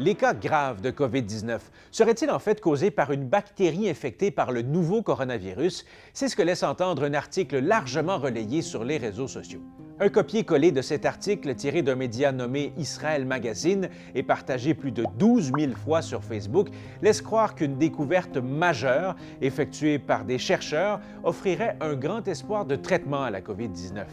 Les cas graves de COVID-19 seraient-ils en fait causés par une bactérie infectée par le nouveau coronavirus? C'est ce que laisse entendre un article largement relayé sur les réseaux sociaux. Un copier-coller de cet article tiré d'un média nommé Israel Magazine et partagé plus de 12 000 fois sur Facebook laisse croire qu'une découverte majeure effectuée par des chercheurs offrirait un grand espoir de traitement à la COVID-19.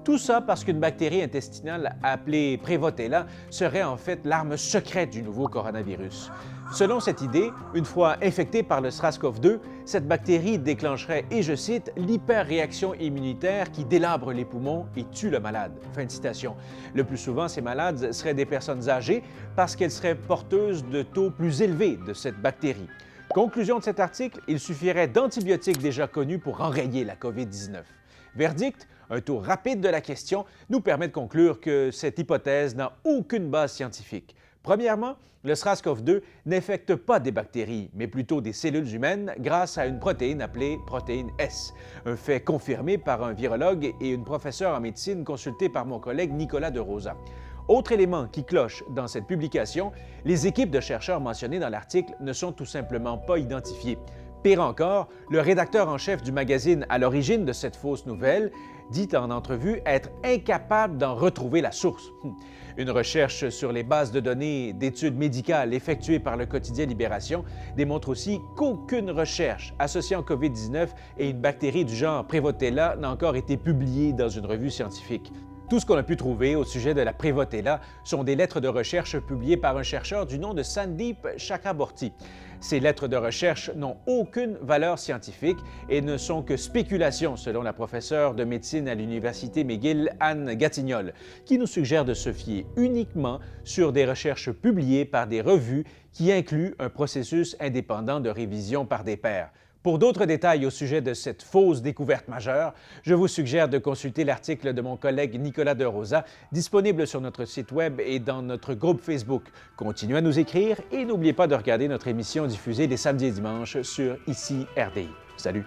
Tout ça parce qu'une bactérie intestinale appelée Prevotella serait en fait l'arme secrète du nouveau coronavirus. Selon cette idée, une fois infectée par le SRAS-CoV-2, cette bactérie déclencherait, et je cite, l'hyperréaction immunitaire qui délabre les poumons et tue le malade. Fin de citation. Le plus souvent, ces malades seraient des personnes âgées parce qu'elles seraient porteuses de taux plus élevés de cette bactérie. Conclusion de cet article, il suffirait d'antibiotiques déjà connus pour enrayer la COVID-19. Verdict, un tour rapide de la question nous permet de conclure que cette hypothèse n'a aucune base scientifique. Premièrement, le SRAS-CoV-2 n'infecte pas des bactéries, mais plutôt des cellules humaines grâce à une protéine appelée protéine S, un fait confirmé par un virologue et une professeure en médecine consultée par mon collègue Nicolas de Rosa. Autre élément qui cloche dans cette publication, les équipes de chercheurs mentionnées dans l'article ne sont tout simplement pas identifiées. Pire encore, le rédacteur en chef du magazine à l'origine de cette fausse nouvelle dit en entrevue être incapable d'en retrouver la source. Une recherche sur les bases de données d'études médicales effectuées par le quotidien Libération démontre aussi qu'aucune recherche associant COVID-19 et une bactérie du genre Prevotella n'a encore été publiée dans une revue scientifique. Tout ce qu'on a pu trouver au sujet de la Prevotella sont des lettres de recherche publiées par un chercheur du nom de Sandeep Chakraborty. Ces lettres de recherche n'ont aucune valeur scientifique et ne sont que spéculations, selon la professeure de médecine à l'Université McGill, Anne Gatignol, qui nous suggère de se fier uniquement sur des recherches publiées par des revues qui incluent un processus indépendant de révision par des pairs. Pour d'autres détails au sujet de cette fausse découverte majeure, je vous suggère de consulter l'article de mon collègue Nicolas de Rosa, disponible sur notre site Web et dans notre groupe Facebook. Continuez à nous écrire et n'oubliez pas de regarder notre émission diffusée les samedis et dimanches sur ICI RDI. Salut!